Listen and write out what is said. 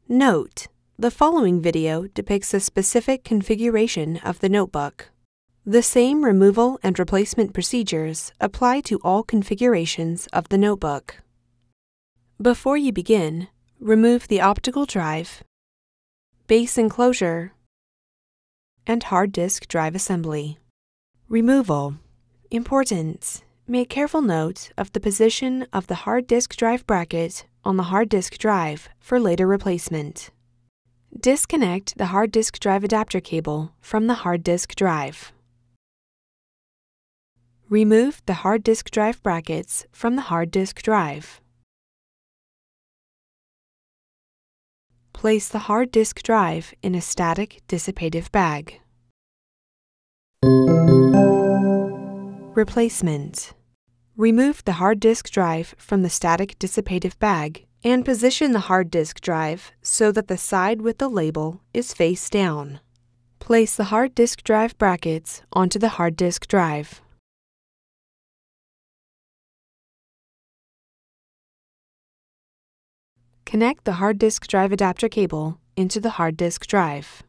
Note: the following video depicts a specific configuration of the notebook. The same removal and replacement procedures apply to all configurations of the notebook. Before you begin, remove the optical drive, base enclosure, and hard disk drive assembly. Removal. Important: make careful note of the position of the hard disk drive bracket on the hard disk drive for later replacement. Disconnect the hard disk drive adapter cable from the hard disk drive. Remove the hard disk drive brackets from the hard disk drive. Place the hard disk drive in a static dissipative bag. Replacement. Remove the hard disk drive from the static dissipative bag and position the hard disk drive so that the side with the label is face down. Place the hard disk drive brackets onto the hard disk drive. Connect the hard disk drive adapter cable into the hard disk drive.